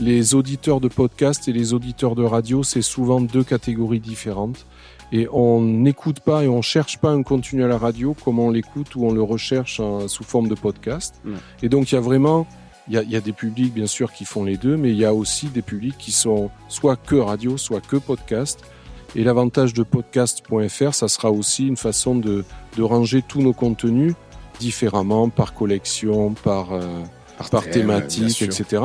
les auditeurs de podcast et les auditeurs de radio, c'est souvent deux catégories différentes. Et on n'écoute pas et on cherche pas un contenu à la radio comme on l'écoute ou on le recherche sous forme de podcast. Et donc, il y a vraiment... Il y a des publics, bien sûr, qui font les deux, mais il y a aussi des publics qui sont soit que radio, soit que podcast. Et l'avantage de podcast.fr, ça sera aussi une façon de ranger tous nos contenus différemment, par collection, par thème, thématique, etc.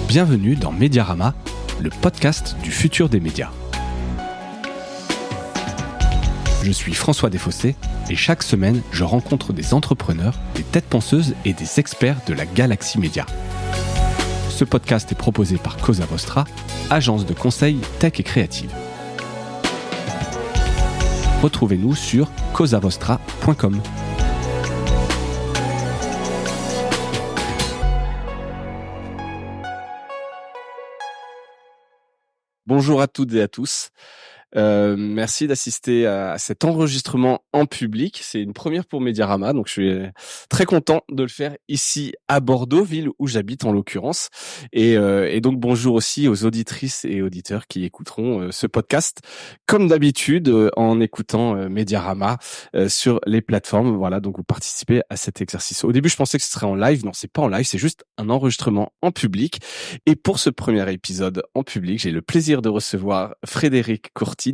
Bienvenue dans Mediarama, le podcast du futur des médias. Je suis François Desfossés et chaque semaine, je rencontre des entrepreneurs, des têtes penseuses et des experts de la galaxie média. Ce podcast est proposé par Cosa Vostra, agence de conseil tech et créative. Retrouvez-nous sur cosavostra.com. Bonjour à toutes et à tous. Merci d'assister à cet enregistrement en public. C'est une première pour Mediarama, donc je suis très content de le faire ici à Bordeaux, ville où j'habite en l'occurrence. Et donc bonjour aussi aux auditrices et auditeurs qui écouteront ce podcast, comme d'habitude, en écoutant Mediarama sur les plateformes. Voilà, donc vous participez à cet exercice. Au début, je pensais que ce serait en live. Non, c'est pas en live, c'est juste un enregistrement en public. Et pour ce premier épisode en public, j'ai le plaisir de recevoir Frédéric Courtine,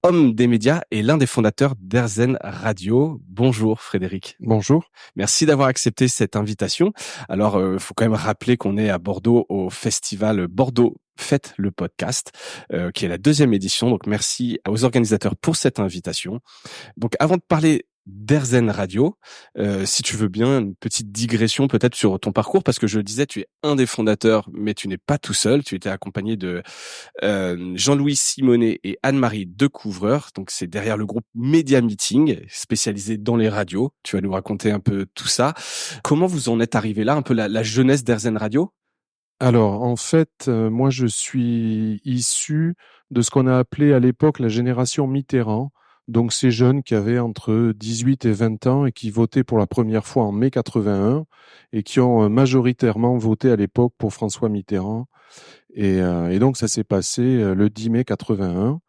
homme des médias et l'un des fondateurs d'Airzen Radio. Bonjour Frédéric. Bonjour. Merci d'avoir accepté cette invitation. Alors, faut quand même rappeler qu'on est à Bordeaux au festival Bordeaux Faites le podcast, qui est la 2e édition. Donc, merci aux organisateurs pour cette invitation. Donc, avant de parler d'Airzen Radio, si tu veux bien, une petite digression peut-être sur ton parcours, parce que je le disais, tu es un des fondateurs, mais tu n'es pas tout seul. Tu étais accompagné de Jean-Louis Simonet et Anne-Marie Decouvreur. Donc, c'est derrière le groupe Media Meeting, spécialisé dans les radios. Tu vas nous raconter un peu tout ça. Comment vous en êtes arrivé là, un peu la jeunesse d'Airzen Radio? Alors, en fait, moi, je suis issu de ce qu'on a appelé à l'époque la génération Mitterrand. Donc, ces jeunes qui avaient entre 18 et 20 ans et qui votaient pour la première fois en mai 81 et qui ont majoritairement voté à l'époque pour François Mitterrand. Et donc, ça s'est passé le 10 mai 81.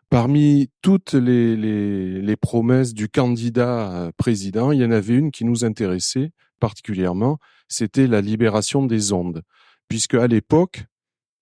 Parmi toutes les promesses du candidat président, il y en avait une qui nous intéressait particulièrement, c'était la libération des ondes. Puisque à l'époque,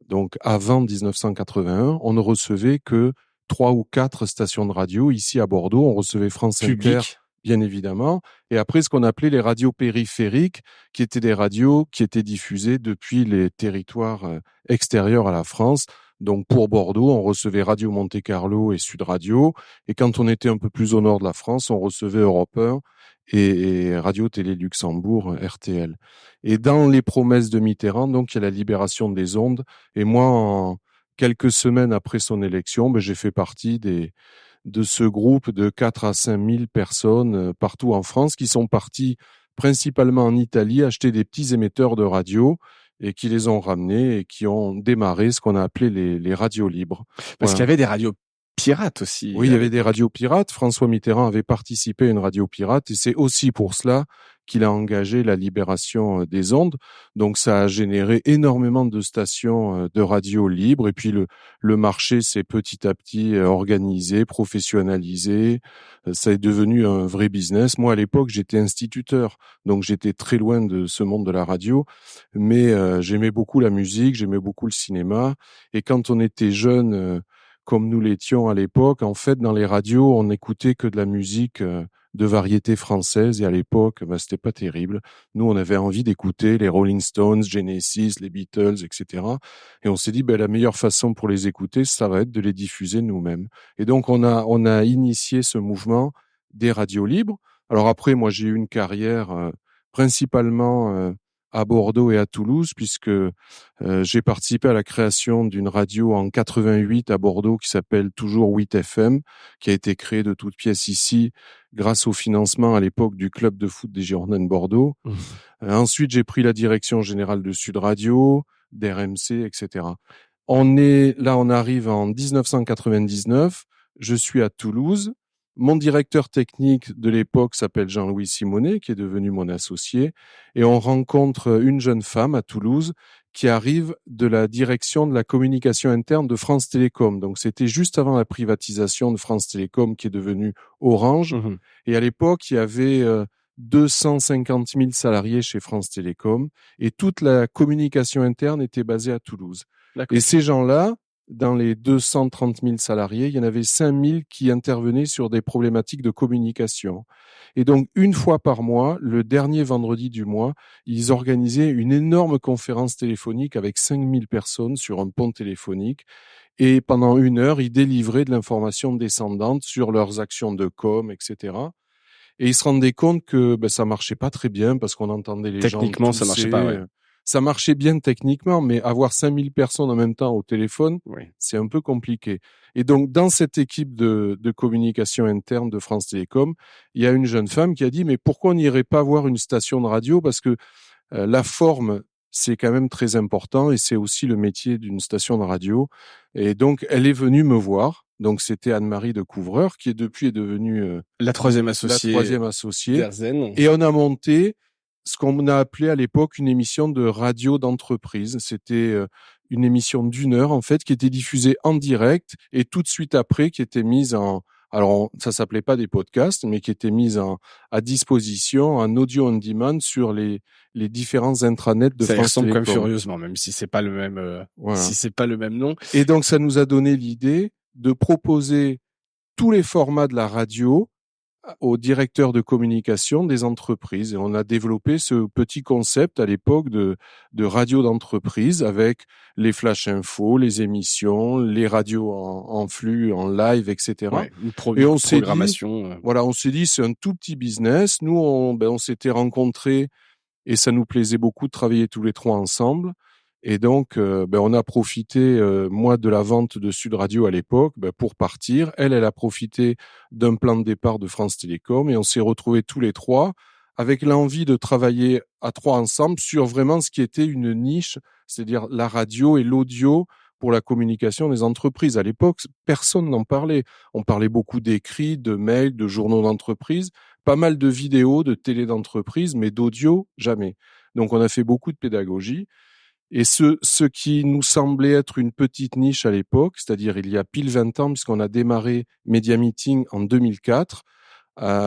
donc avant 1981, on ne recevait que 3 ou 4 stations de radio. Ici à Bordeaux, on recevait France Inter, bien évidemment, et après ce qu'on appelait les radios périphériques, qui étaient des radios qui étaient diffusées depuis les territoires extérieurs à la France. Donc pour Bordeaux, on recevait Radio Monte-Carlo et Sud Radio, et quand on était un peu plus au nord de la France, on recevait Europe 1 et Radio-Télé Luxembourg, RTL. Et dans les promesses de Mitterrand, donc il y a la libération des ondes, et moi, quelques semaines après son élection, j'ai fait partie de ce groupe de 4 à 5 000 personnes partout en France qui sont partis principalement en Italie acheter des petits émetteurs de radio et qui les ont ramenés et qui ont démarré ce qu'on a appelé les radios libres. Parce qu'il y avait des radios pirates aussi. Oui, il y avait des radios pirates. François Mitterrand avait participé à une radio pirate et c'est aussi pour cela qu'il a engagé la libération des ondes. Donc, ça a généré énormément de stations de radio libres. Et puis, le marché s'est petit à petit organisé, professionnalisé. Ça est devenu un vrai business. Moi, à l'époque, j'étais instituteur. Donc, j'étais très loin de ce monde de la radio. Mais j'aimais beaucoup la musique, j'aimais beaucoup le cinéma. Et quand on était jeune, comme nous l'étions à l'époque, en fait, dans les radios, on n'écoutait que de la musique de variété française et à l'époque, c'était pas terrible. Nous, on avait envie d'écouter les Rolling Stones, Genesis, les Beatles, etc. Et on s'est dit, la meilleure façon pour les écouter, ça va être de les diffuser nous-mêmes. Et donc, on a initié ce mouvement des radios libres. Alors après, moi, j'ai eu une carrière principalement à Bordeaux et à Toulouse, puisque j'ai participé à la création d'une radio en 88 à Bordeaux qui s'appelle toujours 8 FM, qui a été créée de toutes pièces ici grâce au financement à l'époque du club de foot des Girondins de Bordeaux. Ensuite, j'ai pris la direction générale de Sud Radio, d'RMC, etc. On arrive en 1999. Je suis à Toulouse. Mon directeur technique de l'époque s'appelle Jean-Louis Simonet, qui est devenu mon associé. Et on rencontre une jeune femme à Toulouse qui arrive de la direction de la communication interne de France Télécom. Donc, c'était juste avant la privatisation de France Télécom qui est devenue Orange. Mhm. Et à l'époque, il y avait 250 000 salariés chez France Télécom et toute la communication interne était basée à Toulouse. D'accord. Et ces gens-là, dans les 230 000 salariés, il y en avait 5 000 qui intervenaient sur des problématiques de communication. Et donc, une fois par mois, le dernier vendredi du mois, ils organisaient une énorme conférence téléphonique avec 5 000 personnes sur un pont téléphonique. Et pendant 1 heure, ils délivraient de l'information descendante sur leurs actions de com, etc. Et ils se rendaient compte que ça marchait pas très bien parce qu'on entendait les gens Techniquement, tousser. ça marchait pas, ouais. Ça marchait bien techniquement, mais avoir 5000 personnes en même temps au téléphone, Oui. c'est un peu compliqué. Et donc, dans cette équipe de communication interne de France Télécom, il y a une jeune femme qui a dit, mais pourquoi on n'irait pas voir une station de radio? Parce que la forme, c'est quand même très important et c'est aussi le métier d'une station de radio. Et donc, elle est venue me voir. Donc, c'était Anne-Marie de Couvreur, qui depuis est devenue la troisième associée d'Airzen. Et on a monté ce qu'on a appelé à l'époque une émission de radio d'entreprise. C'était une émission d'1 heure, en fait, qui était diffusée en direct et tout de suite après, qui était mise ça s'appelait pas des podcasts, mais qui était mise à disposition en audio on demand sur les différents intranets de France Télécom. Ça ressemble quand même furieusement, même si c'est pas le même, si c'est pas le même nom. Et donc, ça nous a donné l'idée de proposer tous les formats de la radio aux directeurs de communication des entreprises. Et on a développé ce petit concept à l'époque de radio d'entreprise avec les flash infos, les émissions, les radios en flux, en live, etc. Ouais, et on programmation. On s'est dit, c'est un tout petit business. Nous, on s'était rencontrés et ça nous plaisait beaucoup de travailler tous les trois ensemble. Et donc, on a profité, moi, de la vente de Sud Radio à l'époque, pour partir. Elle a profité d'un plan de départ de France Télécom et on s'est retrouvés tous les trois avec l'envie de travailler à trois ensemble sur vraiment ce qui était une niche, c'est-à-dire la radio et l'audio pour la communication des entreprises. À l'époque, personne n'en parlait. On parlait beaucoup d'écrits, de mails, de journaux d'entreprise, pas mal de vidéos, de télé d'entreprise, mais d'audio, jamais. Donc, on a fait beaucoup de pédagogie. Et ce qui nous semblait être une petite niche à l'époque, c'est-à-dire il y a pile 20 ans, puisqu'on a démarré Media Meeting en 2004,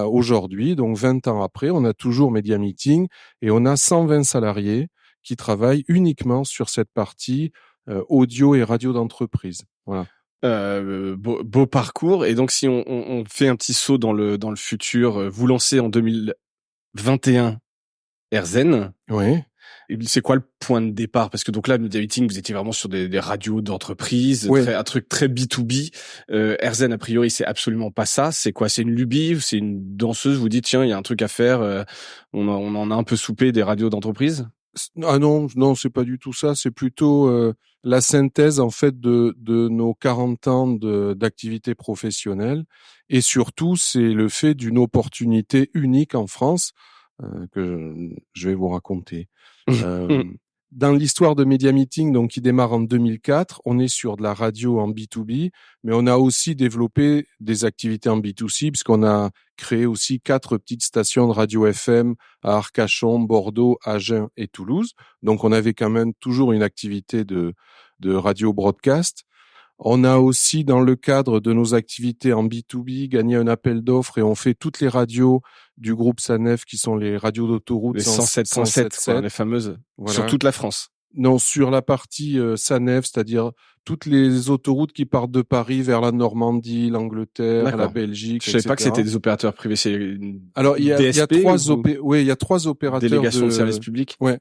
aujourd'hui, donc 20 ans après, on a toujours Media Meeting et on a 120 salariés qui travaillent uniquement sur cette partie audio et radio d'entreprise. Voilà. Beau parcours. Et donc, si on fait un petit saut dans le futur, vous lancez en 2021 Airzen. Oui. C'est quoi le point de départ? Parce que donc là, Media Meeting, vous étiez vraiment sur des radios d'entreprise, oui. Un truc très B2B. Airzen, a priori, c'est absolument pas ça. C'est quoi? C'est une lubie? C'est une danseuse? Vous dites, tiens, il y a un truc à faire. On en a un peu soupé des radios d'entreprise? Ah non, c'est pas du tout ça. C'est plutôt la synthèse en fait de nos 40 ans d'activité professionnelle. Et surtout, c'est le fait d'une opportunité unique en France que je vais vous raconter. Dans l'histoire de Media Meeting, donc qui démarre en 2004, on est sur de la radio en B2B, mais on a aussi développé des activités en B2C, puisqu'on a créé aussi 4 petites stations de radio FM à Arcachon, Bordeaux, Agen et Toulouse. Donc on avait quand même toujours une activité de radio broadcast. On a aussi, dans le cadre de nos activités en B2B, gagné un appel d'offres et on fait toutes les radios du groupe SANEF qui sont les radios d'autoroute. Les 107.7, les fameuses. Voilà. Sur toute la France. Non, sur la partie SANEF, c'est-à-dire toutes les autoroutes qui partent de Paris vers la Normandie, l'Angleterre, la Belgique, Je savais pas que c'était des opérateurs privés. Alors, il y a 3 opérateurs. Délégation de service public. Ouais.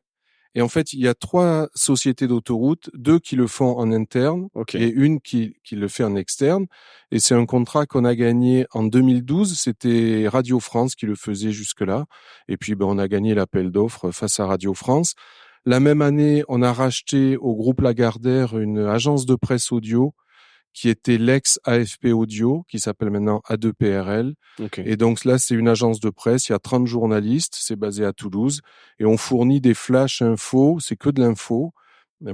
Et en fait, il y a 3 sociétés d'autoroutes, 2 qui le font en interne et une qui le fait en externe. Et c'est un contrat qu'on a gagné en 2012. C'était Radio France qui le faisait jusque-là. Et puis, on a gagné l'appel d'offres face à Radio France. La même année, on a racheté au groupe Lagardère une agence de presse audio qui était l'ex-AFP Audio, qui s'appelle maintenant A2PRL. Et donc là, c'est une agence de presse, il y a 30 journalistes, c'est basé à Toulouse, et on fournit des flash infos, c'est que de l'info,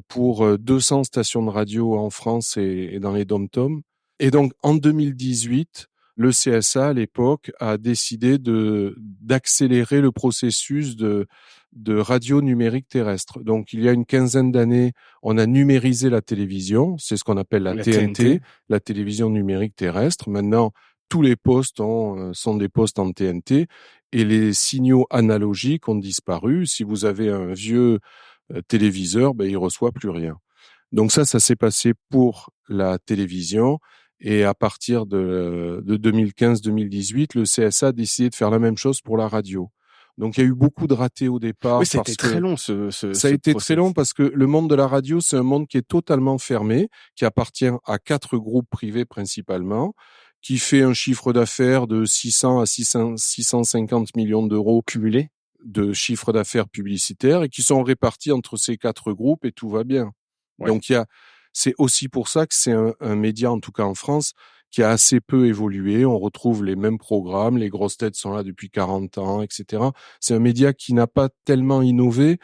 pour 200 stations de radio en France et dans les dom-toms. Et donc, en 2018, le CSA, à l'époque, a décidé d'accélérer le processus de radio numérique terrestre. Donc, il y a une quinzaine d'années, on a numérisé la télévision. C'est ce qu'on appelle la TNT, la télévision numérique terrestre. Maintenant, tous les postes sont des postes en TNT et les signaux analogiques ont disparu. Si vous avez un vieux téléviseur, ben, il reçoit plus rien. Donc ça s'est passé pour la télévision. Et à partir de 2015-2018, le CSA a décidé de faire la même chose pour la radio. Donc il y a eu beaucoup de ratés au départ. Oui, c'était très long ça a été process. très long parce que le monde de la radio, c'est un monde qui est totalement fermé, qui appartient à 4 groupes privés principalement, qui fait un chiffre d'affaires de 600 à 650 millions d'euros cumulés de chiffre d'affaires publicitaire et qui sont répartis entre ces 4 groupes et tout va bien. Ouais. Donc c'est aussi pour ça que c'est un média, en tout cas en France, qui a assez peu évolué. On retrouve les mêmes programmes, les grosses têtes sont là depuis 40 ans, etc. C'est un média qui n'a pas tellement innové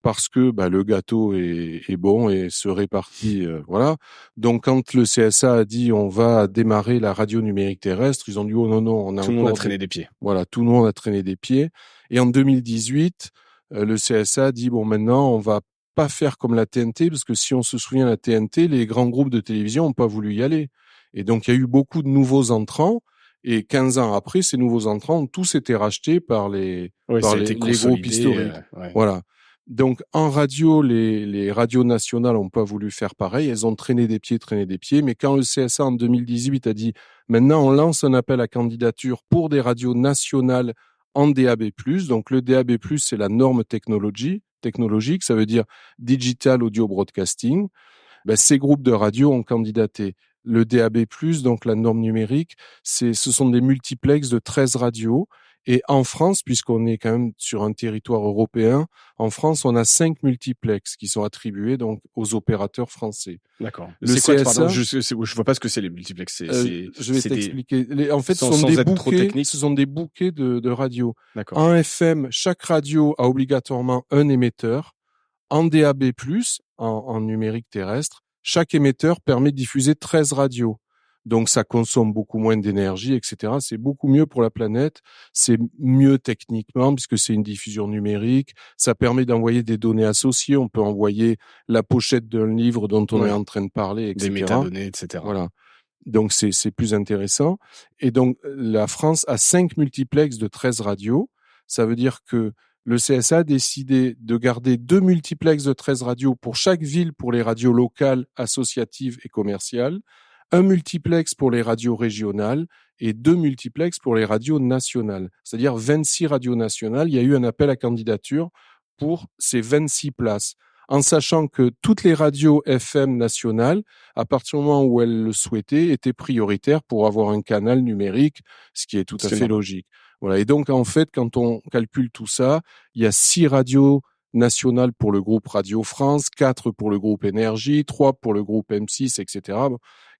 parce que le gâteau est bon et se répartit, voilà. Donc quand le CSA a dit on va démarrer la radio numérique terrestre, ils ont dit oh non, tout le monde a traîné des pieds. Voilà, tout le monde a traîné des pieds. Et en 2018, le CSA a dit bon maintenant on va pas faire comme la TNT, parce que si on se souvient, la TNT, les grands groupes de télévision n'ont pas voulu y aller. Et donc, il y a eu beaucoup de nouveaux entrants. Et 15 ans après, ces nouveaux entrants ont tous été rachetés par les groupes historiques. Voilà. Donc, en radio, les radios nationales n'ont pas voulu faire pareil. Elles ont traîné des pieds. Mais quand le CSA, en 2018, a dit « Maintenant, on lance un appel à candidature pour des radios nationales en DAB+. » Donc, le DAB+, c'est la norme technologique, ça veut dire Digital Audio Broadcasting. Ces groupes de radio ont candidaté. Le DAB+, donc la norme numérique, ce sont des multiplex de 13 radios. Et en France, puisqu'on est quand même sur un territoire européen, en France, on a 5 multiplex qui sont attribués donc aux opérateurs français. D'accord. C'est quoi, pardon, je vois pas ce que c'est les multiplex. Je vais t'expliquer. En fait, ce sont des bouquets de radios. D'accord. En FM, chaque radio a obligatoirement un émetteur. En DAB+, en numérique terrestre, chaque émetteur permet de diffuser 13 radios. Donc, ça consomme beaucoup moins d'énergie, etc. C'est beaucoup mieux pour la planète. C'est mieux techniquement puisque c'est une diffusion numérique. Ça permet d'envoyer des données associées. On peut envoyer la pochette d'un livre dont on est en train de parler, etc. Des métadonnées, etc. Voilà. Donc, c'est plus intéressant. Et donc, la France a 5 multiplex de 13 radios. Ça veut dire que le CSA a décidé de garder 2 multiplex de 13 radios pour chaque ville pour les radios locales, associatives et commerciales, un multiplex pour les radios régionales et 2 multiplex pour les radios nationales. C'est-à-dire 26 radios nationales. Il y a eu un appel à candidature pour ces 26 places, en sachant que toutes les radios FM nationales, à partir du moment où elles le souhaitaient, étaient prioritaires pour avoir un canal numérique, ce qui est tout à fait logique. Voilà. Et donc, en fait, quand on calcule tout ça, il y a 6 radios nationales pour le groupe Radio France, 4 pour le groupe Énergie, 3 pour le groupe M6, etc.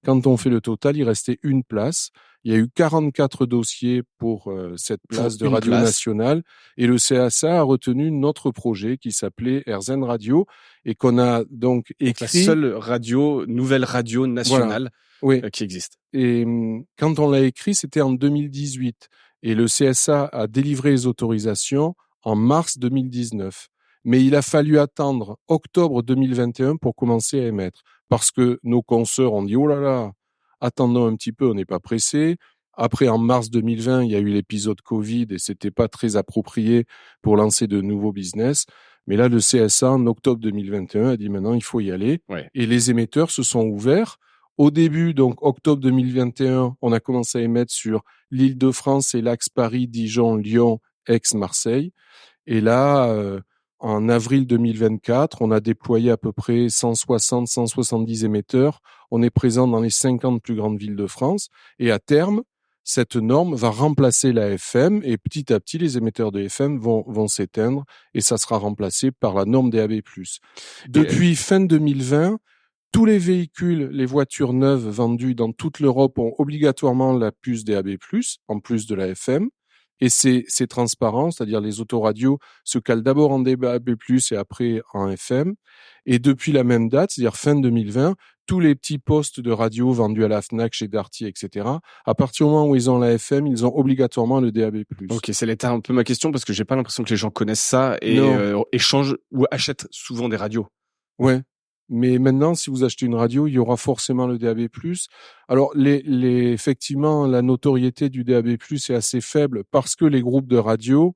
Quand on fait le total, il restait une place. Il y a eu 44 dossiers pour cette place de radio nationale. Et le CSA a retenu notre projet qui s'appelait RZN Radio et qu'on a donc écrit. La seule nouvelle radio nationale qui existe. Et quand on l'a écrit, c'était en 2018. Et le CSA a délivré les autorisations en mars 2019. Mais il a fallu attendre octobre 2021 pour commencer à émettre. Parce que nos consoeurs ont dit « Oh là là, attendons un petit peu, on n'est pas pressé ». Après, en mars 2020, il y a eu l'épisode Covid et c'était pas très approprié pour lancer de nouveaux business. Mais là, le CSA, en octobre 2021, a dit maintenant, il faut y aller. Ouais. Et les émetteurs se sont ouverts. Au début, donc octobre 2021, on a commencé à émettre sur l'Île-de-France et l'axe Paris, Dijon, Lyon, Aix, Marseille. Et là, en avril 2024, on a déployé à peu près 160-170 émetteurs. On est présent dans les 50 plus grandes villes de France. Et à terme, cette norme va remplacer la FM et petit à petit, les émetteurs de FM vont s'éteindre et ça sera remplacé par la norme DAB+. Depuis fin 2020, tous les véhicules, les voitures neuves vendues dans toute l'Europe ont obligatoirement la puce DAB+, en plus de la FM. Et c'est transparent, c'est-à-dire les autoradios se calent d'abord en DAB+, et après en FM. Et depuis la même date, c'est-à-dire fin 2020, tous les petits postes de radio vendus à la Fnac, chez Darty, etc., à partir du moment où ils ont la FM, ils ont obligatoirement le DAB+. Ok, c'est l'état un peu ma question parce que j'ai pas l'impression que les gens connaissent ça et Non. échangent ou achètent souvent des radios. Ouais. Mais maintenant, si vous achetez une radio, il y aura forcément le DAB+. Alors, effectivement, la notoriété du DAB+ est assez faible parce que les groupes de radio,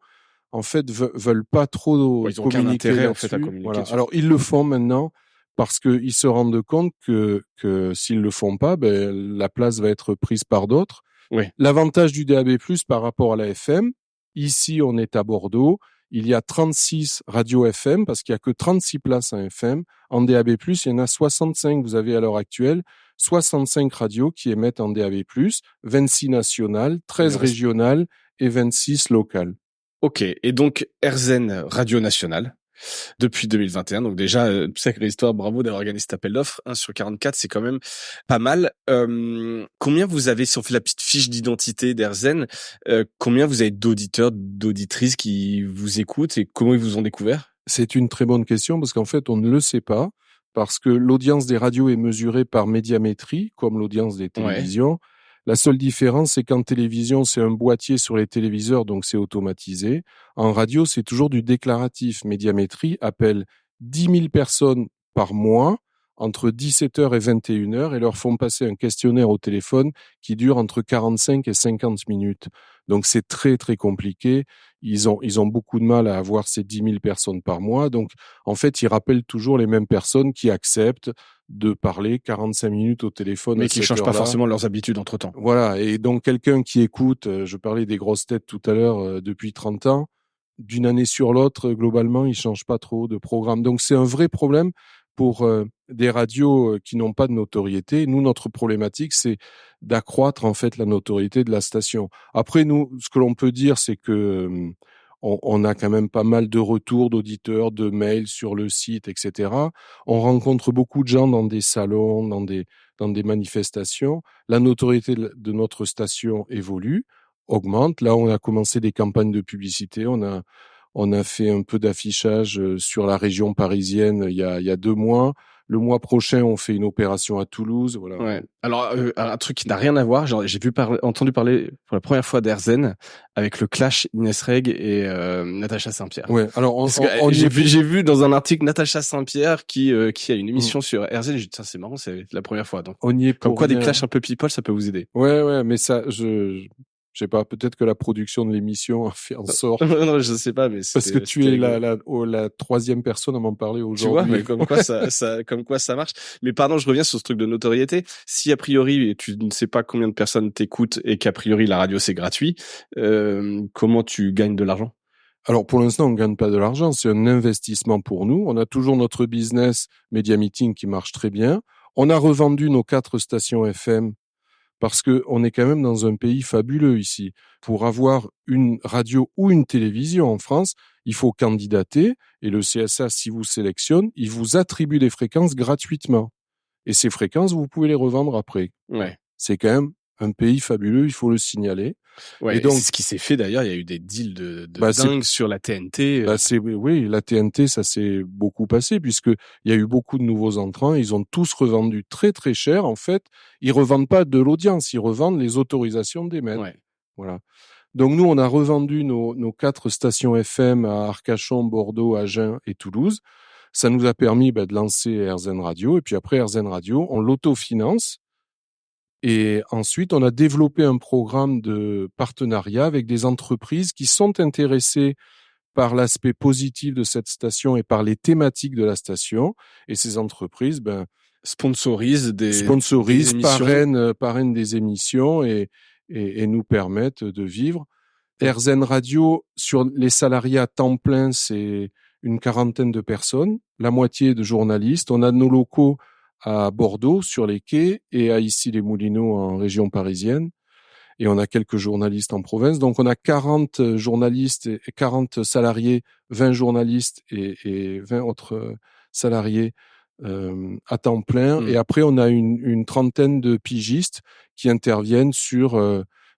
en fait, veulent pas trop Ils ont aucun communiquer intérêt en fait à là-dessus. communiquer Voilà. dessus. Alors, ils le font maintenant parce qu'ils se rendent compte que s'ils le font pas, la place va être prise par d'autres. Oui. L'avantage du DAB+ par rapport à la FM, ici, on est à Bordeaux. Il y a 36 radios FM parce qu'il y a que 36 places en FM. En DAB+, il y en a 65. Vous avez à l'heure actuelle 65 radios qui émettent en DAB+, 26 nationales, 13 régionales et 26 locales. Ok. Et donc, RZN Radio Nationale, depuis 2021. Donc déjà, sacrée histoire, bravo d'avoir gagné cet appel d'offres. 1 sur 44, c'est quand même pas mal. Combien vous avez, si on fait la petite fiche d'identité d'RZN, combien vous avez d'auditeurs, d'auditrices qui vous écoutent et comment ils vous ont découvert? C'est une très bonne question parce qu'en fait, on ne le sait pas parce que l'audience des radios est mesurée par médiamétrie, comme l'audience des télévisions. Ouais. La seule différence, c'est qu'en télévision, c'est un boîtier sur les téléviseurs, donc c'est automatisé. En radio, c'est toujours du déclaratif. Médiamétrie appelle 10 000 personnes par mois entre 17h et 21h et leur font passer un questionnaire au téléphone qui dure entre 45 et 50 minutes. Donc c'est très très compliqué. Ils ont beaucoup de mal à avoir ces 10 000 personnes par mois. Donc en fait, ils rappellent toujours les mêmes personnes qui acceptent de parler 45 minutes au téléphone. Mais qui changent pas forcément leurs habitudes entre-temps. Voilà. Et donc quelqu'un qui écoute, je parlais des grosses têtes tout à l'heure, depuis 30 ans, d'une année sur l'autre, globalement, ils changent pas trop de programme. Donc c'est un vrai problème pour des radios qui n'ont pas de notoriété. Nous, notre problématique, c'est d'accroître en fait la notoriété de la station. Après, nous, ce que l'on peut dire, c'est que on a quand même pas mal de retours d'auditeurs, de mails sur le site, etc. On rencontre beaucoup de gens dans des salons, dans des manifestations. La notoriété de notre station évolue, augmente. Là, on a commencé des campagnes de publicité. On a fait un peu d'affichage sur la région parisienne il y a 2 mois. Le mois prochain, on fait une opération à Toulouse. Voilà. Ouais. Alors, un truc qui n'a rien à voir, j'ai entendu parler pour la première fois d'RZN avec le clash Inès Reg et Natacha Saint-Pierre. Ouais. Alors, j'ai vu dans un article Natacha Saint-Pierre qui a une émission sur RZN. J'ai dit, c'est marrant, c'est la première fois. Donc, on y est pour comme quoi, rien. Des clashs un peu people, ça peut vous aider. Ouais, mais ça, je sais pas, peut-être que la production de l'émission a fait en sorte. Non, je sais pas, mais parce que tu es la troisième personne à m'en parler aujourd'hui. Tu vois, mais comme quoi ça marche. Mais pardon, je reviens sur ce truc de notoriété. Si a priori tu ne sais pas combien de personnes t'écoutent et qu'a priori la radio c'est gratuit, comment tu gagnes de l'argent? Alors pour l'instant, on ne gagne pas de l'argent, c'est un investissement pour nous. On a toujours notre business Media Meeting qui marche très bien. On a revendu nos 4 stations FM parce que on est quand même dans un pays fabuleux ici. Pour avoir une radio ou une télévision en France, il faut candidater et le CSA, si vous sélectionne, il vous attribue des fréquences gratuitement. Et ces fréquences, vous pouvez les revendre après. Ouais. C'est quand même un pays fabuleux, il faut le signaler. Ouais, et donc, c'est ce qui s'est fait d'ailleurs, il y a eu des deals de dingue sur la TNT. Oui, la TNT, ça s'est beaucoup passé puisque il y a eu beaucoup de nouveaux entrants, ils ont tous revendu très très cher. En fait, ils revendent pas de l'audience, ils revendent les autorisations d'émettre. Ouais. Voilà. Donc nous, on a revendu nos 4 stations FM à Arcachon, Bordeaux, Agen et Toulouse. Ça nous a permis de lancer RZN Radio et puis après RZN Radio, on l'autofinance. Et ensuite, on a développé un programme de partenariat avec des entreprises qui sont intéressées par l'aspect positif de cette station et par les thématiques de la station. Et ces entreprises, sponsorisent des émissions. parrainent des émissions et nous permettent de vivre. RZN Radio, sur les salariés à temps plein, c'est une 40aine de personnes, la moitié de journalistes. On a nos locaux à Bordeaux, sur les quais, et à Issy-les-Moulineaux, en région parisienne. Et on a quelques journalistes en province. Donc, on a 40 journalistes et 40 salariés, 20 journalistes et 20 autres salariés à temps plein. Et après, on a une trentaine de pigistes qui interviennent sur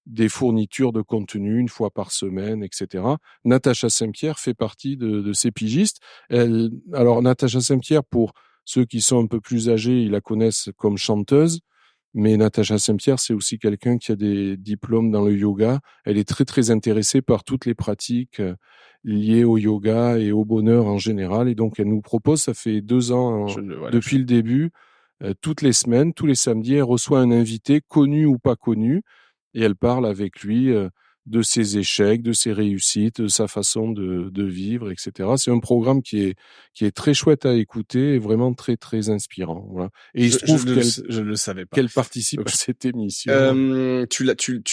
des fournitures de contenu une fois par semaine, etc. Natacha Saint-Pierre fait partie de ces pigistes. Alors, Natacha Saint-Pierre, pour ceux qui sont un peu plus âgés, ils la connaissent comme chanteuse. Mais Natacha Saint-Pierre, c'est aussi quelqu'un qui a des diplômes dans le yoga. Elle est très, très intéressée par toutes les pratiques liées au yoga et au bonheur en général. Et donc, elle nous propose, ça fait 2 ans depuis le début, toutes les semaines, tous les samedis, elle reçoit un invité, connu ou pas connu, et elle parle avec lui de ses échecs, de ses réussites, de sa façon de vivre, etc. C'est un programme qui est très chouette à écouter et vraiment très, très inspirant. Voilà. Et il se trouve je ne le savais pas. qu'elle participe à cette émission. Tu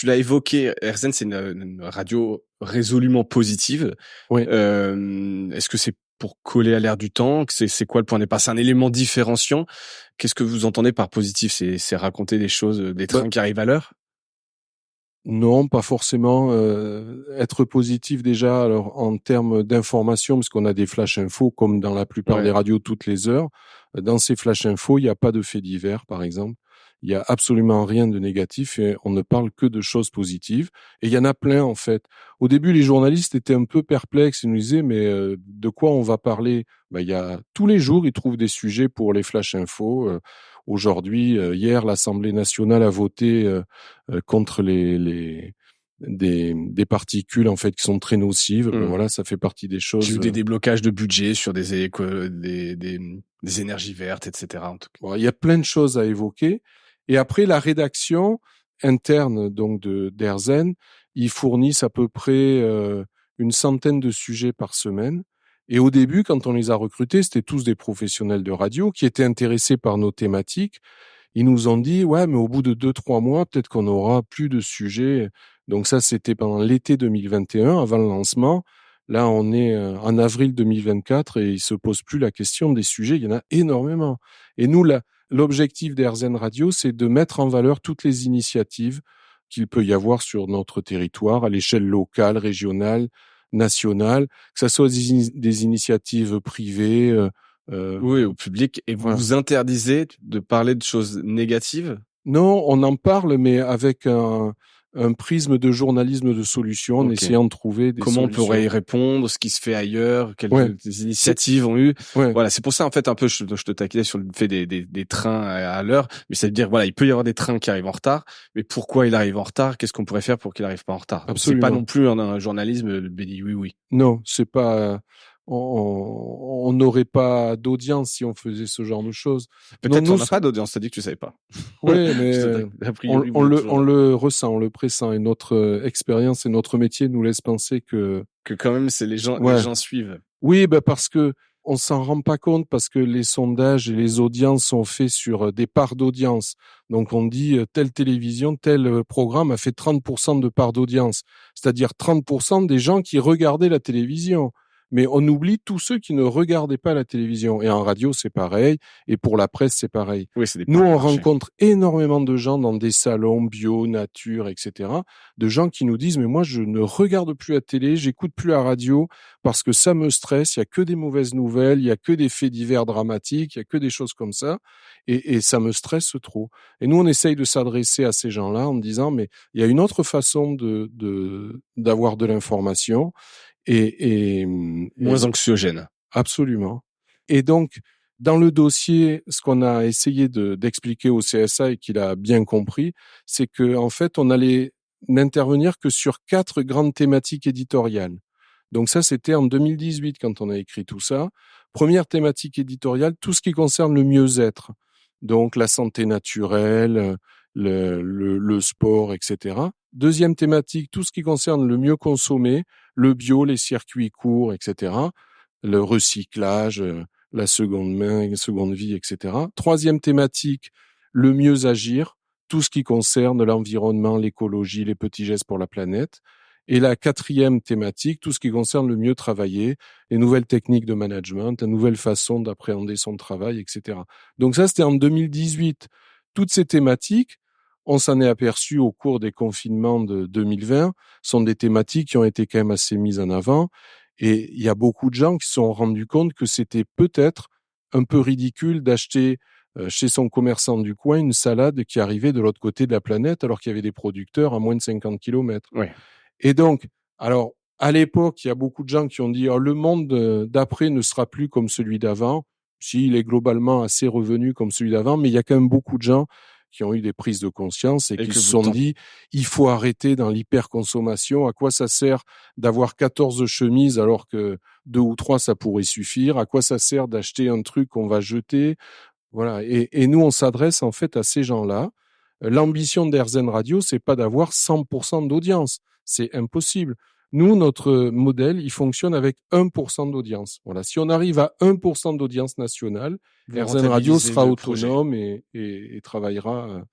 l'as évoqué, RZN, c'est une radio résolument positive. Oui. Est-ce que c'est pour coller à l'air du temps? C'est quoi le point de départ? C'est un élément différenciant. Qu'est-ce que vous entendez par positif? C'est raconter des choses, des trains qui arrivent à l'heure? Non, pas forcément. Être positif déjà, alors en termes d'information, parce qu'on a des flash infos comme dans la plupart des radios toutes les heures. Dans ces flash infos, il n'y a pas de faits divers, par exemple. Il y a absolument rien de négatif et on ne parle que de choses positives. Et il y en a plein en fait. Au début, les journalistes étaient un peu perplexes. Ils nous disaient mais de quoi on va parler? Il y a tous les jours, ils trouvent des sujets pour les flash infos. Aujourd'hui, hier, l'Assemblée nationale a voté contre des particules en fait qui sont très nocives. Bon, voilà, ça fait partie des choses. J'ai eu des déblocages de budget sur des énergies vertes, etc. En tout cas. Bon, il y a plein de choses à évoquer. Et après, la rédaction interne donc d'Airzen, ils fournissent à peu près une centaine de sujets par semaine. Et au début, quand on les a recrutés, c'était tous des professionnels de radio qui étaient intéressés par nos thématiques. Ils nous ont dit, ouais, mais au bout de 2-3 mois, peut-être qu'on aura plus de sujets. Donc ça, c'était pendant l'été 2021, avant le lancement. Là, on est en avril 2024 et il se pose plus la question des sujets. Il y en a énormément. Et nous, l'objectif d'Airzen Radio, c'est de mettre en valeur toutes les initiatives qu'il peut y avoir sur notre territoire, à l'échelle locale, régionale, nationale, que ce soit des initiatives privées, oui, au public. Et vous vous interdisez de parler de choses négatives? Non, on en parle, mais avec un prisme de journalisme de solution, en essayant de trouver des solutions. Comment on pourrait y répondre, ce qui se fait ailleurs, quelles initiatives ont eu. Voilà, c'est pour ça en fait un peu je te taquinais sur le fait des trains à l'heure, mais c'est de dire voilà, il peut y avoir des trains qui arrivent en retard, mais pourquoi il arrive en retard? Qu'est-ce qu'on pourrait faire pour qu'il arrive pas en retard? C'est pas non plus un journalisme béni oui. Non, c'est pas. On n'aurait pas d'audience si on faisait ce genre de choses. Peut-être qu'on n'a pas d'audience, t'as dit que tu savais pas. Oui, mais on le ressent, on le pressent, et notre expérience et notre métier nous laissent penser que quand même c'est les gens suivent. Oui, parce que on s'en rend pas compte, parce que les sondages et les audiences sont faits sur des parts d'audience. Donc on dit telle télévision, tel programme a fait 30% de part d'audience, c'est-à-dire 30% des gens qui regardaient la télévision. Mais on oublie tous ceux qui ne regardaient pas la télévision. Et en radio, c'est pareil. Et pour la presse, c'est pareil. Oui, c'est Nous, on rencontre énormément de gens dans des salons bio, nature, etc. De gens qui nous disent, mais moi, je ne regarde plus la télé, j'écoute plus la radio parce que ça me stresse. Il y a que des mauvaises nouvelles, il y a que des faits divers dramatiques, il y a que des choses comme ça. Et ça me stresse trop. Et nous, on essaye de s'adresser à ces gens-là en disant, mais il y a une autre façon d'avoir de l'information. Et moins anxiogène. Absolument. Et donc, dans le dossier, ce qu'on a essayé d'expliquer au CSA et qu'il a bien compris, c'est que en fait, on allait n'intervenir que sur 4 grandes thématiques éditoriales. Donc ça, c'était en 2018 quand on a écrit tout ça. Première thématique éditoriale, tout ce qui concerne le mieux-être. Donc la santé naturelle, le sport, etc. Deuxième thématique, tout ce qui concerne le mieux consommer, le bio, les circuits courts, etc. Le recyclage, la seconde main, seconde vie, etc. Troisième thématique, le mieux agir, tout ce qui concerne l'environnement, l'écologie, les petits gestes pour la planète. Et la quatrième thématique, tout ce qui concerne le mieux travailler, les nouvelles techniques de management, la nouvelle façon d'appréhender son travail, etc. Donc ça, c'était en 2018. Toutes ces thématiques, on s'en est aperçu au cours des confinements de 2020, sont des thématiques qui ont été quand même assez mises en avant. Et il y a beaucoup de gens qui se sont rendus compte que c'était peut-être un peu ridicule d'acheter chez son commerçant du coin une salade qui arrivait de l'autre côté de la planète alors qu'il y avait des producteurs à moins de 50 kilomètres. Ouais. Et donc, alors, à l'époque, il y a beaucoup de gens qui ont dit oh, le monde d'après ne sera plus comme celui d'avant. S'il est globalement assez revenu comme celui d'avant, mais il y a quand même beaucoup de gens qui ont eu des prises de conscience et qui se sont dit il faut arrêter dans l'hyperconsommation. À quoi ça sert d'avoir 14 chemises alors que 2 ou 3 ça pourrait suffire? À quoi ça sert d'acheter un truc qu'on va jeter? Voilà. Et nous, on s'adresse en fait à ces gens-là. L'ambition d'AirZen Radio, c'est pas d'avoir 100% d'audience. C'est impossible. Nous, notre modèle, il fonctionne avec 1% d'audience. Voilà. Si on arrive à 1% d'audience nationale, AirZen Radio sera autonome et travaillera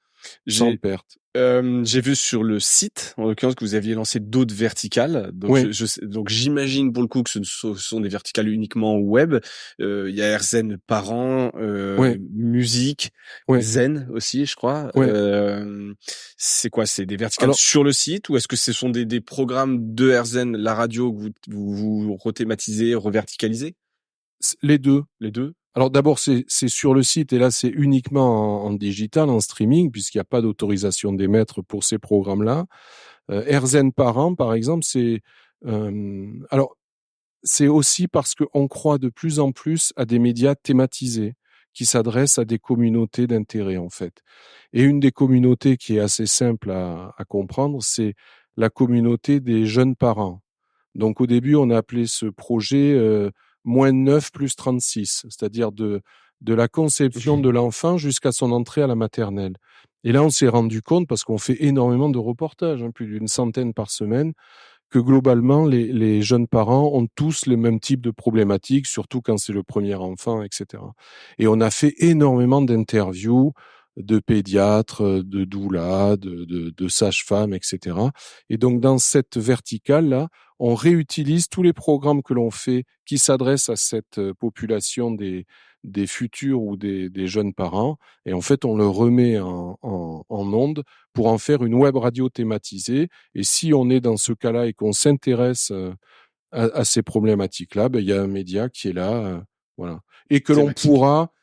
sans perte. J'ai vu sur le site, en l'occurrence, que vous aviez lancé d'autres verticales. Donc, oui. donc j'imagine pour le coup que ce sont des verticales uniquement web. Il y a AirZen Parents, musique, Zen aussi, je crois. C'est quoi? C'est des verticales sur le site ou est-ce que ce sont des programmes de AirZen, la radio, que vous rethématisez, reverticalisez? Les deux. Les deux. Alors d'abord, c'est sur le site et là, c'est uniquement en digital, en streaming, puisqu'il n'y a pas d'autorisation d'émettre pour ces programmes-là. AirZen Parents, par exemple, alors c'est aussi parce qu'on croit de plus en plus à des médias thématisés qui s'adressent à des communautés d'intérêt, en fait. Et une des communautés qui est assez simple à comprendre, c'est la communauté des jeunes parents. Donc au début, on a appelé ce projet moins 9 plus 36, c'est-à-dire de la conception de l'enfant jusqu'à son entrée à la maternelle. Et là, on s'est rendu compte, parce qu'on fait énormément de reportages, plus d'une centaine par semaine, que globalement, les jeunes parents ont tous le même type de problématiques, surtout quand c'est le premier enfant, etc. Et on a fait énormément d'interviews de pédiatres, de doulas, de sages-femmes, etc. Et donc, dans cette verticale-là, on réutilise tous les programmes que l'on fait qui s'adressent à cette population des futurs ou des jeunes parents. Et en fait, on le remet en onde pour en faire une web radio thématisée. Et si on est dans ce cas-là et qu'on s'intéresse à ces problématiques-là, il y a un média qui est là, voilà, et que l'on pourra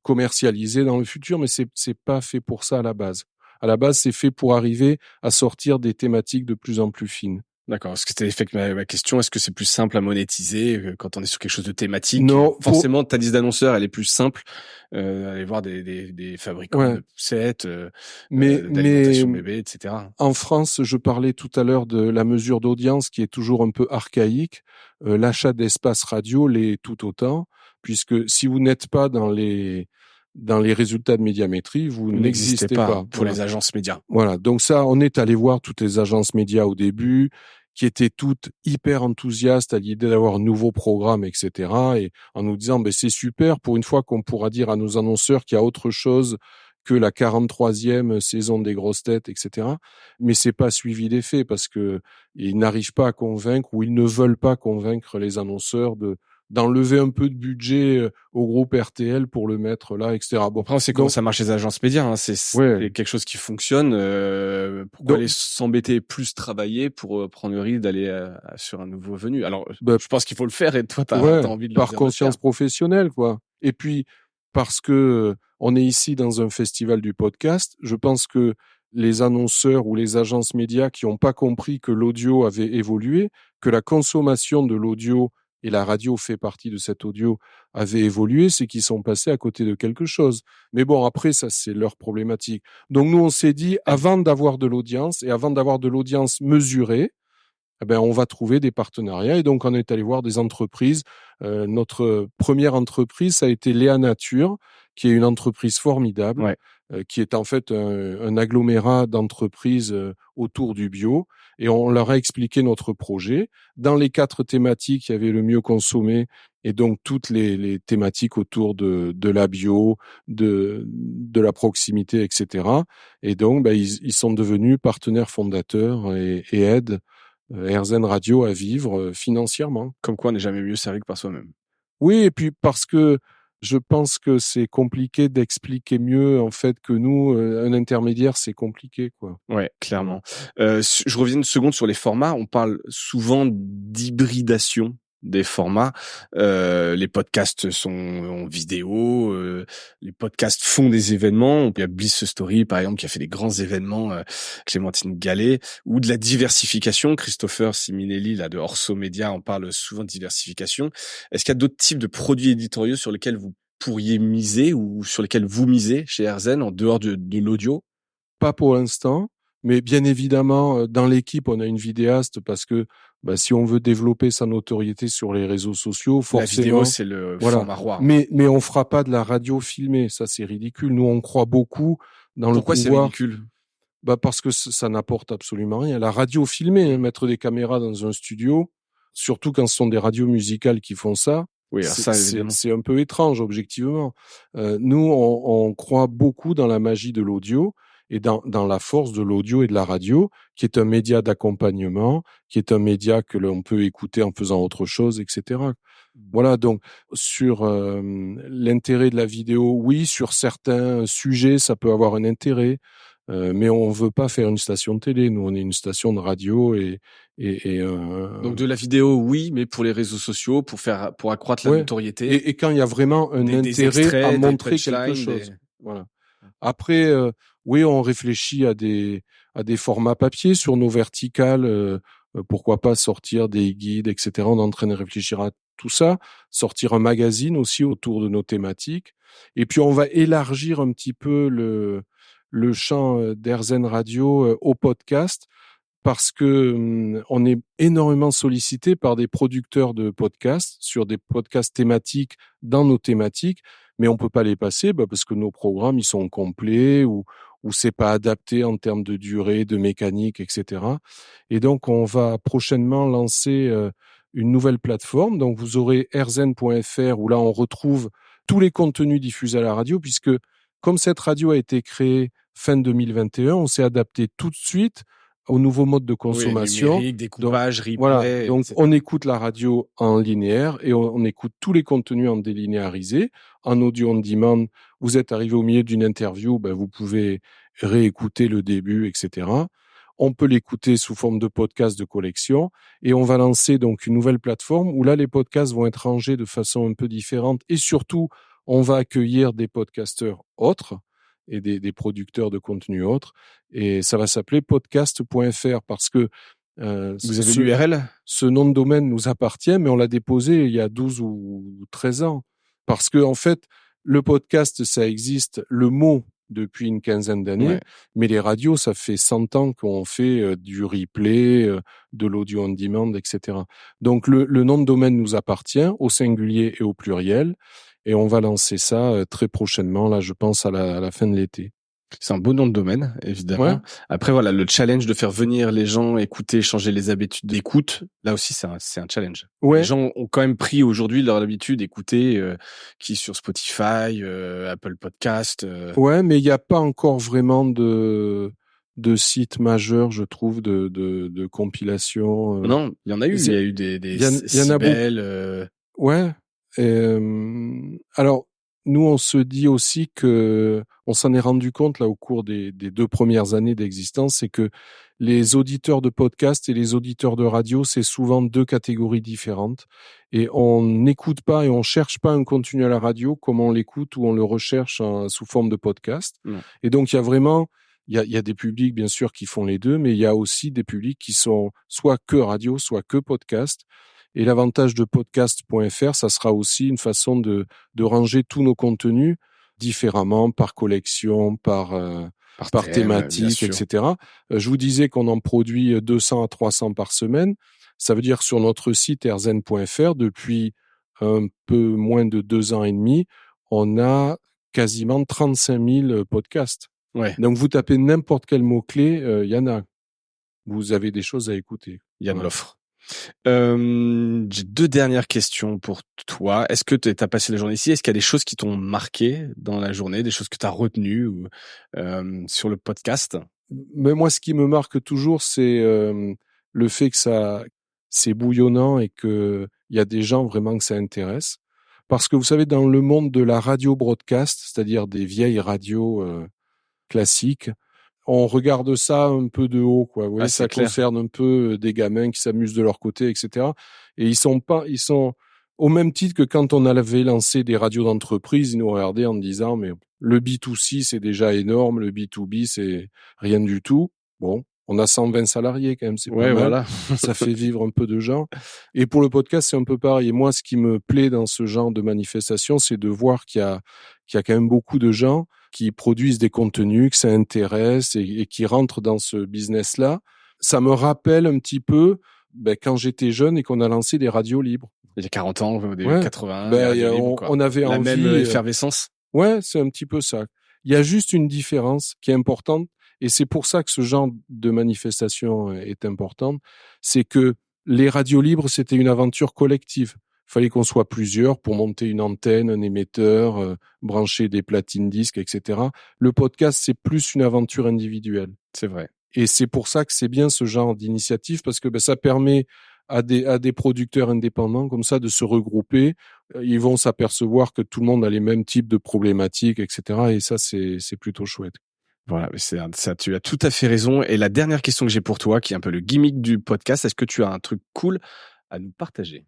commercialiser dans le futur, mais c'est pas fait pour ça à la base. À la base, c'est fait pour arriver à sortir des thématiques de plus en plus fines. D'accord. Parce que c'était effectivement ma question. Est-ce que c'est plus simple à monétiser quand on est sur quelque chose de thématique? Non. Forcément, ta liste d'annonceurs, elle est plus simple. Aller voir des fabricants de poussettes, d'alimentation bébé, etc. En France, je parlais tout à l'heure de la mesure d'audience qui est toujours un peu archaïque. L'achat d'espace radio l'est tout autant, puisque si vous n'êtes pas dans les résultats de médiamétrie, vous n'existez pas. Pour les agences médias. Voilà. Donc ça, on est allé voir toutes les agences médias au début, qui étaient toutes hyper enthousiastes à l'idée d'avoir un nouveau programme, etc. Et en nous disant, c'est super pour une fois qu'on pourra dire à nos annonceurs qu'il y a autre chose que la 43e saison des grosses têtes, etc. Mais c'est pas suivi des faits parce que ils n'arrivent pas à convaincre ou ils ne veulent pas convaincre les annonceurs d'enlever un peu de budget au groupe RTL pour le mettre là, etc. Bon, après, c'est comment ça marche les agences médias, hein. C'est quelque chose qui fonctionne. Pourquoi aller s'embêter plus travailler pour prendre le risque d'aller sur un nouveau venu? Alors, je pense qu'il faut le faire et toi, t'as envie de le faire. Par conscience professionnelle, quoi. Et puis, parce que on est ici dans un festival du podcast, je pense que les annonceurs ou les agences médias qui n'ont pas compris que l'audio avait évolué, que la consommation de l'audio et la radio fait partie de cet audio, avait évolué, c'est qu'ils sont passés à côté de quelque chose. Mais bon, après, ça, c'est leur problématique. Donc, nous, on s'est dit, avant d'avoir de l'audience et avant d'avoir de l'audience mesurée, on va trouver des partenariats. Et donc, on est allé voir des entreprises. Notre première entreprise, ça a été Léa Nature, qui est une entreprise formidable, qui est en fait un agglomérat d'entreprises autour du bio. Et on leur a expliqué notre projet. Dans les 4 thématiques, il y avait le mieux consommé et donc toutes les thématiques autour de la bio, de la proximité, etc. Et donc, ils sont devenus partenaires fondateurs et aident AirZen Radio à vivre financièrement. Comme quoi, on n'est jamais mieux servi que par soi-même. Oui, et puis parce que je pense que c'est compliqué d'expliquer mieux en fait que nous, un intermédiaire, c'est compliqué, quoi. Ouais, clairement. Je reviens une seconde sur les formats. On parle souvent d'hybridation des formats. Les podcasts sont en vidéo, les podcasts font des événements. Il y a Bliss Story, par exemple, qui a fait des grands événements, Clémentine Gallet, ou de la diversification. Christopher Siminelli, là, de Orso Média, en parle souvent de diversification. Est-ce qu'il y a d'autres types de produits éditoriaux sur lesquels vous pourriez miser ou sur lesquels vous misez chez AirZen en dehors de l'audio? Pas pour l'instant, mais bien évidemment, dans l'équipe, on a une vidéaste parce que si on veut développer sa notoriété sur les réseaux sociaux, La vidéo, forcément, c'est le voilà. format roi. Mais on fera pas de la radio filmée, ça c'est ridicule. Nous, on croit beaucoup dans le Pourquoi c'est pouvoir. ridicule? Parce que ça n'apporte absolument rien. La radio filmée, mettre des caméras dans un studio, surtout quand ce sont des radios musicales qui font ça, Oui, alors ça, évidemment. c'est un peu étrange, objectivement. Nous, on croit beaucoup dans la magie de l'audio et dans la force de l'audio et de la radio, qui est un média d'accompagnement, qui est un média que l'on peut écouter en faisant autre chose, etc. Voilà, donc sur l'intérêt de la vidéo, oui, sur certains sujets, ça peut avoir un intérêt. Mais on veut pas faire une station de télé. Nous, on est une station de radio Donc de la vidéo, oui, mais pour les réseaux sociaux, pour accroître la ouais. notoriété. Et quand il y a vraiment un intérêt extraits, à des montrer quelque punchlines, chose. Voilà. Après, oui, on réfléchit à des formats papier sur nos verticales. Pourquoi pas sortir des guides, etc. On est en train de réfléchir à tout ça. Sortir un magazine aussi autour de nos thématiques. Et puis, on va élargir un petit peu le champ d'AirZen Radio au podcast parce que on est énormément sollicité par des producteurs de podcasts sur des podcasts thématiques dans nos thématiques, mais on peut pas les passer parce que nos programmes ils sont complets ou c'est pas adapté en termes de durée, de mécanique, etc. Et donc on va prochainement lancer une nouvelle plateforme. Donc vous aurez airzen.fr où là on retrouve tous les contenus diffusés à la radio puisque comme cette radio a été créée fin 2021, on s'est adapté tout de suite au nouveau mode de consommation. Oui, numérique, découpage, replay. Voilà. Donc, on écoute la radio en linéaire et on écoute tous les contenus en délinéarisé. En audio on demand, vous êtes arrivé au milieu d'une interview, vous pouvez réécouter le début, etc. On peut l'écouter sous forme de podcast de collection et on va lancer donc une nouvelle plateforme où là, les podcasts vont être rangés de façon un peu différente et surtout, on va accueillir des podcasteurs autres et des producteurs de contenu autres. Et ça va s'appeler podcast.fr parce que vous avez l'URL? Ce nom de domaine nous appartient, mais on l'a déposé il y a 12 ou 13 ans. Parce que, en fait, le podcast, ça existe, le mot, depuis une quinzaine d'années, mais les radios, ça fait 100 ans qu'on fait du replay, de l'audio on demand, etc. Donc, le nom de domaine nous appartient, au singulier et au pluriel, et on va lancer ça très prochainement, là, je pense, à la fin de l'été. C'est un beau nom de domaine, évidemment. Ouais. Après, voilà, le challenge de faire venir les gens écouter, changer les habitudes d'écoute, là aussi, c'est un challenge. Ouais. Les gens ont quand même pris aujourd'hui leur habitude d'écouter, qui sur Spotify, Apple Podcast. Ouais, mais il n'y a pas encore vraiment de sites majeurs, je trouve, de compilation. Non, il y en a eu. Il y a eu des il y en a Sibel. Ouais. Alors, nous, on se dit aussi que on s'en est rendu compte là au cours des 2 premières années d'existence, c'est que les auditeurs de podcast et les auditeurs de radio, c'est souvent 2 catégories différentes. Et on n'écoute pas et on cherche pas un contenu à la radio comme on l'écoute ou on le recherche sous forme de podcast. Non. Et donc, il y a vraiment, il y a des publics, bien sûr, qui font les deux, mais il y a aussi des publics qui sont soit que radio, soit que podcast. Et l'avantage de podcast.fr, ça sera aussi une façon de ranger tous nos contenus différemment, par collection, par thème, thématique, etc. Je vous disais qu'on en produit 200 à 300 par semaine. Ça veut dire sur notre site airzen.fr, depuis un peu moins de 2 ans et demi, on a quasiment 35 000 podcasts. Ouais. Donc vous tapez n'importe quel mot-clé, il y en a. Vous avez des choses à écouter. Il y a de l'offre. J'ai 2 dernières questions pour toi. Est-ce que tu as passé la journée ici? Est-ce qu'il y a des choses qui t'ont marqué dans la journée, des choses que tu as retenues ou, sur le podcast? Mais moi, ce qui me marque toujours, c'est le fait que c'est bouillonnant et que il y a des gens vraiment que ça intéresse. Parce que vous savez, dans le monde de la radio broadcast, c'est-à-dire des vieilles radios classiques, on regarde ça un peu de haut, quoi. Vous voyez, ça clair. concerne un peu des gamins qui s'amusent de leur côté, etc. Et ils sont au même titre que quand on avait lancé des radios d'entreprise, ils nous regardaient en disant, mais le B2C, c'est déjà énorme, le B2B, c'est rien du tout. Bon, on a 120 salariés quand même, c'est pas mal. Voilà. Ça fait vivre un peu de gens. Et pour le podcast, c'est un peu pareil. Et moi, ce qui me plaît dans ce genre de manifestation, c'est de voir qu'il y a quand même beaucoup de gens qui produisent des contenus, que ça intéresse et qui rentrent dans ce business-là. Ça me rappelle un petit peu quand j'étais jeune et qu'on a lancé des radios libres. Il y a 40 ans, au début 80, on avait la envie... même effervescence. Ouais, c'est un petit peu ça. Il y a juste une différence qui est importante, et c'est pour ça que ce genre de manifestation est importante, c'est que les radios libres, c'était une aventure collective. Il fallait qu'on soit plusieurs pour monter une antenne, un émetteur, brancher des platines disques, etc. Le podcast, c'est plus une aventure individuelle. C'est vrai. Et c'est pour ça que c'est bien ce genre d'initiative, parce que ça permet à des producteurs indépendants comme ça de se regrouper. Ils vont s'apercevoir que tout le monde a les mêmes types de problématiques, etc. Et ça, c'est plutôt chouette. Voilà, ça, tu as tout à fait raison. Et la dernière question que j'ai pour toi, qui est un peu le gimmick du podcast, est-ce que tu as un truc cool à nous partager?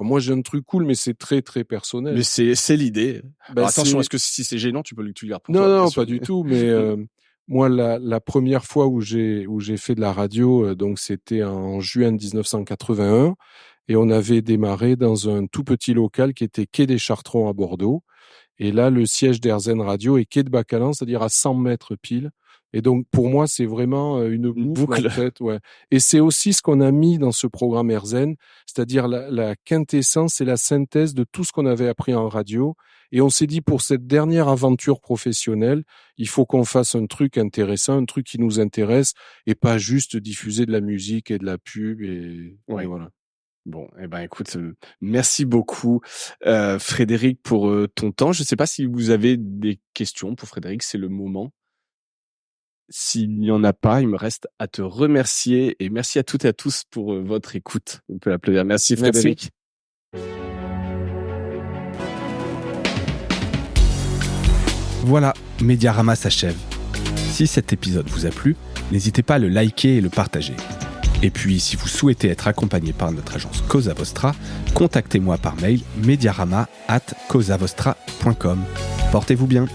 Moi, j'ai un truc cool, mais c'est très, très personnel. Mais c'est l'idée. Attention, est-ce que si c'est gênant, tu peux le garder pour toi? Non, pas du tout. Mais moi, la première fois où j'ai fait de la radio, donc c'était en juin 1981, et on avait démarré dans un tout petit local qui était quai des Chartrons à Bordeaux. Et là, le siège d'Airzen Radio est quai de Bacalan, c'est-à-dire à 100 mètres pile. Et donc, pour moi, c'est vraiment une boucle, en fait. Ouais. Et c'est aussi ce qu'on a mis dans ce programme Airzen, c'est-à-dire la quintessence et la synthèse de tout ce qu'on avait appris en radio. Et on s'est dit, pour cette dernière aventure professionnelle, il faut qu'on fasse un truc intéressant, un truc qui nous intéresse, et pas juste diffuser de la musique et de la pub. Et voilà. Bon, écoute, merci beaucoup Frédéric pour ton temps. Je ne sais pas si vous avez des questions pour Frédéric, c'est le moment. S'il n'y en a pas, il me reste à te remercier et merci à toutes et à tous pour votre écoute. On peut l'applaudir. Merci Frédéric. Merci. Voilà, Mediarama s'achève. Si cet épisode vous a plu, n'hésitez pas à le liker et le partager. Et puis, si vous souhaitez être accompagné par notre agence Cosa Vostra, contactez-moi par mail mediarama@cosavostra.com. Portez-vous bien.